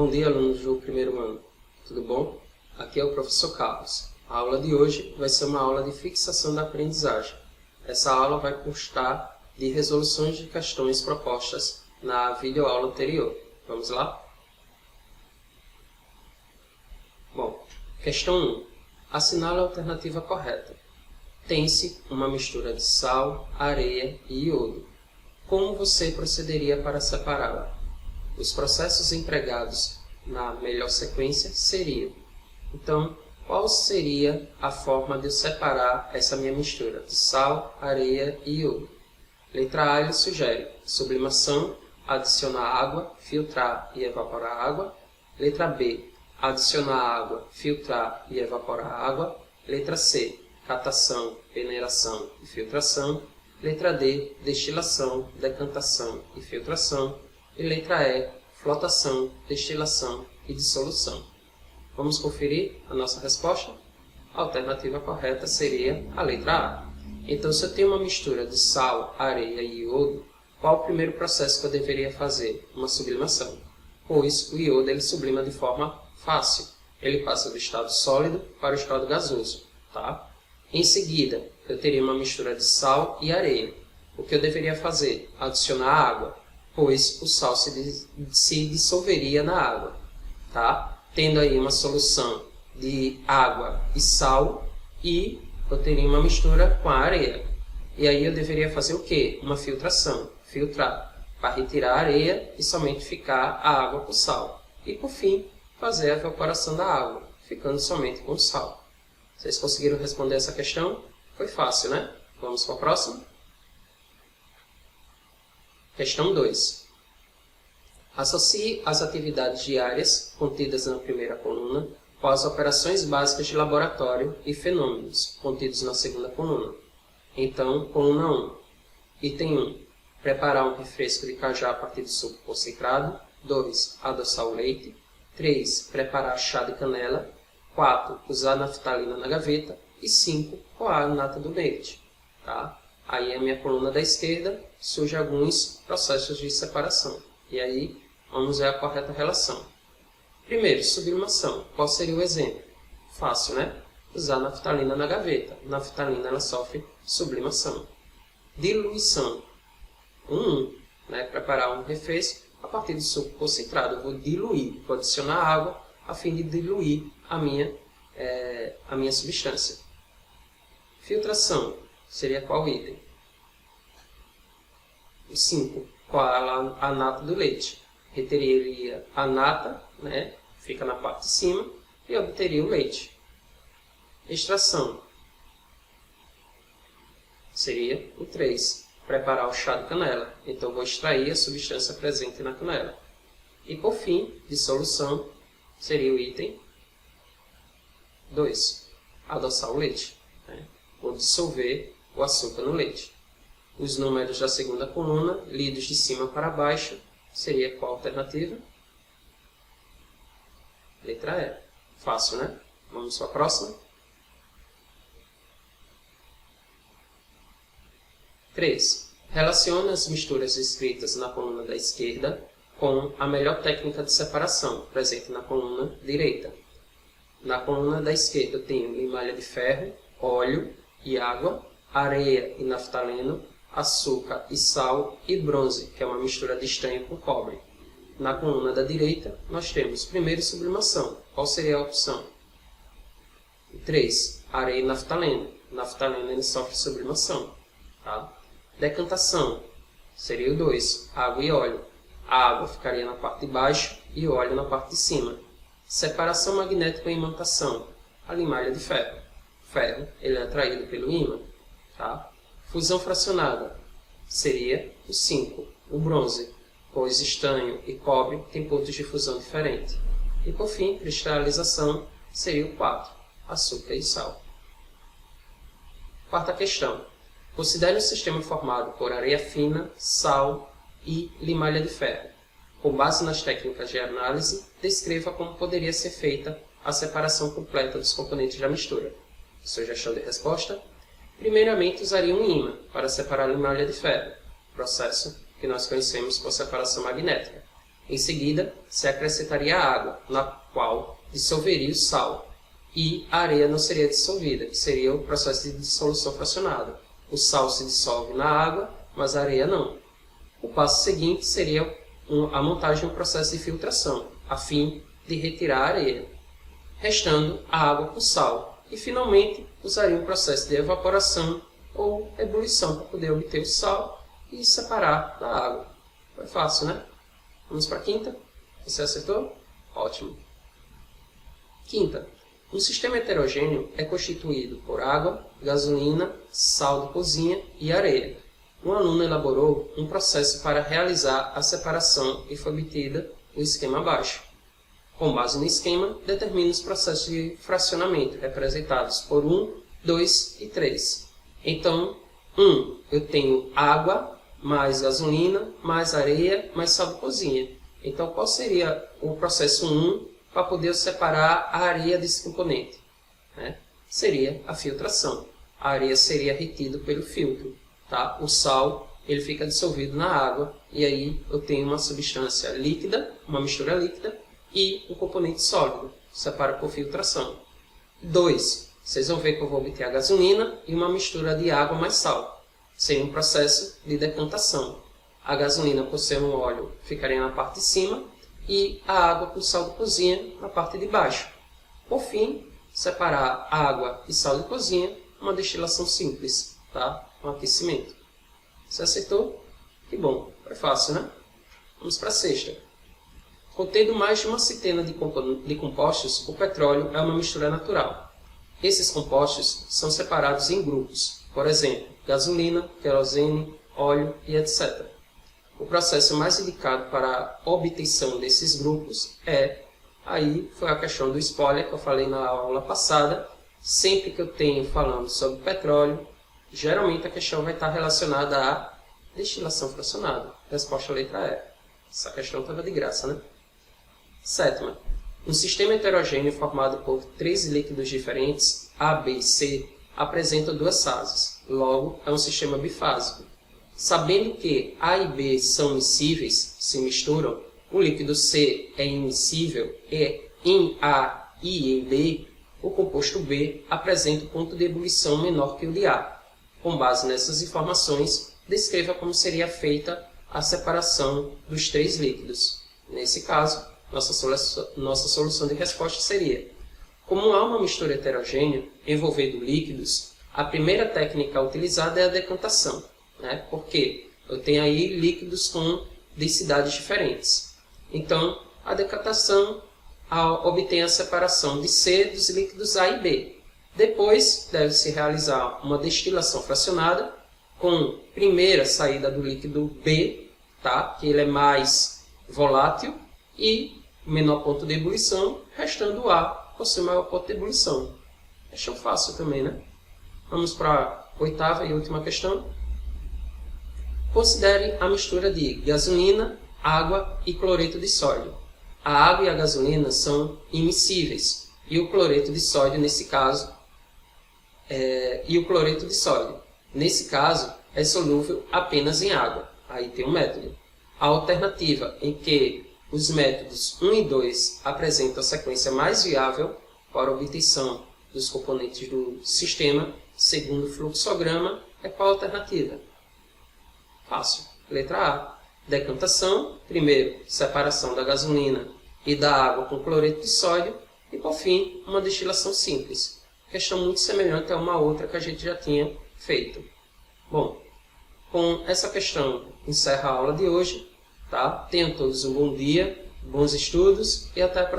Bom dia, alunos do primeiro ano. Tudo bom? Aqui é o professor Carlos. A aula de hoje vai ser uma aula de fixação da aprendizagem. Essa aula vai constar de resoluções de questões propostas na videoaula anterior. Vamos lá? Bom, questão 1. Assinale a alternativa correta. Tem-se uma mistura de sal, areia e iodo. Como você procederia para separá-la? Os processos empregados na melhor sequência seriam. Então, qual seria a forma de eu separar essa minha mistura de sal, areia e iodo? Letra A ele sugere sublimação, adicionar água, filtrar e evaporar água. Letra B, adicionar água, filtrar e evaporar água. Letra C, catação, peneiração e filtração. Letra D, destilação, decantação e filtração. E letra E, flotação, destilação e dissolução. Vamos conferir a nossa resposta? A alternativa correta seria a letra A. Então, se eu tenho uma mistura de sal, areia e iodo, qual o primeiro processo que eu deveria fazer? Uma sublimação. Pois o iodo ele sublima de forma fácil. Ele passa do estado sólido para o estado gasoso. Tá? Em seguida, eu teria uma mistura de sal e areia. O que eu deveria fazer? Adicionar água, pois o sal se dissolveria na água. Tá? Tendo aí uma solução de água e sal, e eu teria uma mistura com a areia. E aí eu deveria fazer o quê? Uma filtração. Filtrar, para retirar a areia e somente ficar a água com sal. E por fim, fazer a evaporação da água, ficando somente com sal. Vocês conseguiram responder essa questão? Foi fácil, né? Vamos para a próxima? Questão 2. Associe as atividades diárias contidas na primeira coluna com as operações básicas de laboratório e fenômenos contidos na segunda coluna. Então, coluna 1. Item 1. Preparar um refresco de cajá a partir de suco concentrado. 2. Adoçar o leite. 3. Preparar chá de canela. 4. Usar naftalina na gaveta. E 5. Coar a nata do leite. Tá? Aí a minha coluna da esquerda surge alguns processos de separação. E aí vamos ver a correta relação. Primeiro, sublimação. Qual seria o exemplo? Fácil, né? Usar naftalina na gaveta. Naftalina ela sofre sublimação. Diluição. Né? Preparar um refresco a partir de suco concentrado. Eu vou diluir, vou adicionar água a fim de diluir a minha substância. Filtração. Seria qual item? O 5. Qual a nata do leite? Reteria a nata, né? Fica na parte de cima, e obteria o leite. Extração. Seria o 3. Preparar o chá de canela. Então, vou extrair a substância presente na canela. E, por fim, dissolução, seria o item 2. Adoçar o leite. Né? Vou dissolver o açúcar no leite. Os números da segunda coluna, lidos de cima para baixo, seria qual alternativa? Letra E. Fácil, né? Vamos para a próxima. 3. Relaciona as misturas escritas na coluna da esquerda com a melhor técnica de separação, presente na coluna direita. Na coluna da esquerda eu tenho limalha de ferro, óleo e água, areia e naftaleno, açúcar e sal e bronze, que é uma mistura de estanho com cobre. Na coluna da direita, nós temos primeiro sublimação. Qual seria a opção? 3. Areia e naftaleno. Naftaleno ele sofre sublimação. Tá? Decantação. Seria o 2. Água e óleo. A água ficaria na parte de baixo e o óleo na parte de cima. Separação magnética e imantação. A limalha de ferro. O ferro ele é atraído pelo ímã. Tá? Fusão fracionada seria o 5, o bronze, pois estanho e cobre têm pontos de fusão diferentes. E por fim, cristalização seria o 4, açúcar e sal. Quarta questão. Considere um sistema formado por areia fina, sal e limalha de ferro. Com base nas técnicas de análise, descreva como poderia ser feita a separação completa dos componentes da mistura. Sugestão de resposta? Primeiramente, usaria um ímã para separar a limalha de ferro, processo que nós conhecemos por separação magnética. Em seguida, se acrescentaria a água, na qual dissolveria o sal. E a areia não seria dissolvida, que seria o processo de dissolução fracionada. O sal se dissolve na água, mas a areia não. O passo seguinte seria a montagem de um processo de filtração, a fim de retirar a areia, restando a água com sal. E, finalmente, usaria um processo de evaporação ou ebulição para poder obter o sal e separar da água. Foi fácil, né? Vamos para a quinta? Você acertou? Ótimo. Quinta. Um sistema heterogêneo é constituído por água, gasolina, sal de cozinha e areia. Um aluno elaborou um processo para realizar a separação e foi obtida o esquema abaixo. Com base no esquema, determine os processos de fracionamento, representados por 1, 2 e 3. Então, 1, eu tenho água, mais gasolina, mais areia, mais sal de cozinha. Então, qual seria o processo 1 para poder separar a areia desse componente? Seria a filtração. A areia seria retida pelo filtro. Tá? O sal ele fica dissolvido na água e aí eu tenho uma substância líquida, uma mistura líquida e um componente sólido. Separa por filtração. 2. Vocês vão ver que eu vou obter a gasolina e uma mistura de água mais sal. Seria um processo de decantação. A gasolina, por ser um óleo, ficaria na parte de cima e a água com sal de cozinha na parte de baixo. Por fim, separar água e sal de cozinha, uma destilação simples, tá? Um aquecimento. Você acertou? Que bom, foi fácil, né? Vamos para a sexta. Contendo mais de uma centena de compostos, o petróleo é uma mistura natural. Esses compostos são separados em grupos, por exemplo, gasolina, querosene, óleo e etc. O processo mais indicado para a obtenção desses grupos aí foi a questão do spoiler que eu falei na aula passada. Sempre que eu tenho falando sobre petróleo, geralmente a questão vai estar relacionada à destilação fracionada. Resposta letra E. Essa questão estava de graça, né? Sétima. Um sistema heterogêneo formado por 3 líquidos diferentes, A, B e C, apresenta 2 fases. Logo, é um sistema bifásico. Sabendo que A e B são miscíveis, se misturam, o líquido C é immiscível e em A e em B, o composto B apresenta um ponto de ebulição menor que o de A. Com base nessas informações, descreva como seria feita a separação dos 3 líquidos. Nesse caso, nossa solução de resposta seria: como há uma mistura heterogênea envolvendo líquidos, a primeira técnica utilizada é a decantação, porque eu tenho aí líquidos com densidades diferentes. Então, a decantação obtém a separação de C dos líquidos A e B. Depois, deve-se realizar uma destilação fracionada com primeira saída do líquido B, tá? Que ele é mais volátil, e menor ponto de ebulição, restando o A, por ser maior ponto de ebulição. Questão fácil também, né? Vamos para a 8ª e última questão. Considere a mistura de gasolina, água e cloreto de sódio. A água e a gasolina são immiscíveis, e o cloreto de sódio, nesse caso, é solúvel apenas em água. Aí tem um método. A alternativa em que os métodos 1 e 2 apresentam a sequência mais viável para a obtenção dos componentes do sistema, segundo o fluxograma, é qual a alternativa? Fácil. Letra A. Decantação. Primeiro, separação da gasolina e da água com cloreto de sódio. E, por fim, uma destilação simples. Questão muito semelhante a uma outra que a gente já tinha feito. Bom, com essa questão encerra a aula de hoje. Tá? Tenham todos um bom dia, bons estudos e até a próxima.